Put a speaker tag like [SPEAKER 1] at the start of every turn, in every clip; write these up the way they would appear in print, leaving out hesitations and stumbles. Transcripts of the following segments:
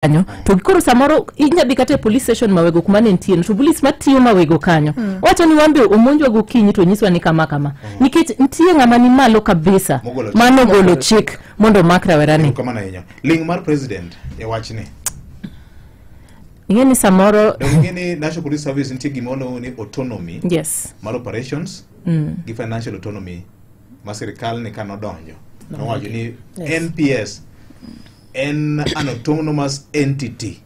[SPEAKER 1] kanyo to gikoro samoro inyadhi kata police station mawego kuma ne ntie to police matiyo mawego kanyo wacho ni wambe omonjwa gokinyi to nyiswa ni kama nikech ntie ng'ama ni malo kabisa mano golo chik mondo makra werani
[SPEAKER 2] kama na yenyo ling mar president e wachni
[SPEAKER 1] ingeni samoro
[SPEAKER 2] ingeni National Police Service ntie gimono ni autonomy
[SPEAKER 1] yes
[SPEAKER 2] mar operations gi financial autonomy ma sirkal ne kano donjo no wacho ni NPS an autonomous entity.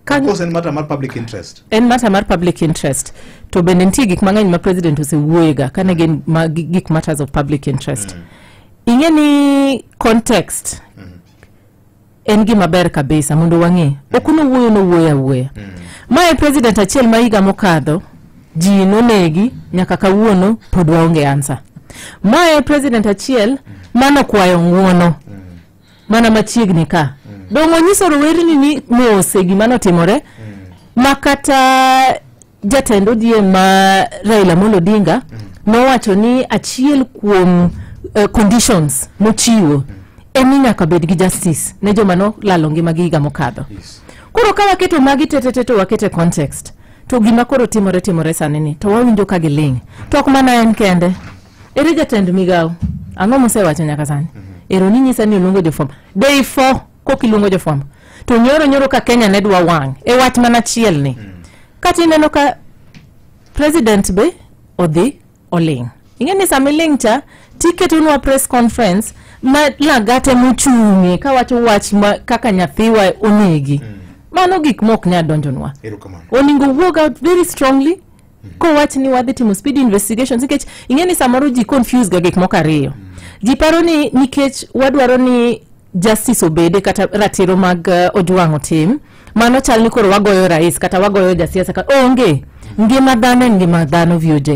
[SPEAKER 2] Because en matter mar public interest.
[SPEAKER 1] En matter mar public interest. To bende ntie gik mang'eny ma president osewuoyega kane gin gik matters of public interest. Ingeni context. En gima ber kabisa mondo wang'e. Okuno wuoyo no wuoya. Mae president achiel ma higa mokadho ji nonegi nyaka kawuono pod waonge answer. Mae president achiel mano kwayo ng'uono mana machiegni ka dongo nyiso rowerni ni mose gima notimore makata jatendo die ma Raila Amolo Odinga nowacho ni achiel kuom conditions mochiwo eni nyaka bed gi justice ne joma no lalo ngima gi higa mokadho. Koro ka waketo magi to wakete context to gima koro timore sanini to wawinjo ka giling to ok mana en kende ere jatend migao ang'o mosewacho nyaka sani ero ni nyisa ni olungo jofwambo day 4 kokilungo jofwambo to nyoro ka Kenya ne dwa wang' e wach mana chiel ni kati neno ka president be odhi oling ingeni samiling cha ticket unwa press conference ma lagate mochungi ka wacho wach ma kaka nyathiwa onegi mano gik mok nya donjonwa oningo walk out very strongly ko wach ni wadhi timo speed investigations nikech ingeni samoro ji confuse ga gik moko ariyo ji paro ni nikech wadwaro ni justice obede kata ratiro mag Ojwang otim mano chal ni koro wagoyo rais kata wagoyo jasiasa kata onge ngima dhano VOJ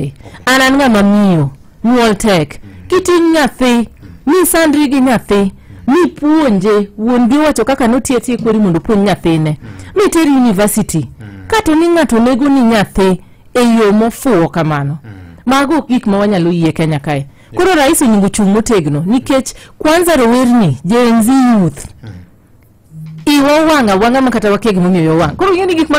[SPEAKER 1] anan ng'ama miyo nyuol tek kiting nyathi ni sandri gi nyathi ni puonje wuon gi wacho kaka notieti kweri mondo puonj nyathine mi teri university kato ni ng'ato nego ni nyathi eyo mofuo kamano mago gik ma wanyalo yie Kenya kae koro rais oningo chung motegno nikech kwanza rowerni Gen Z youth iwa wanga makata wakegi momiyo yo wang koro ngeni gik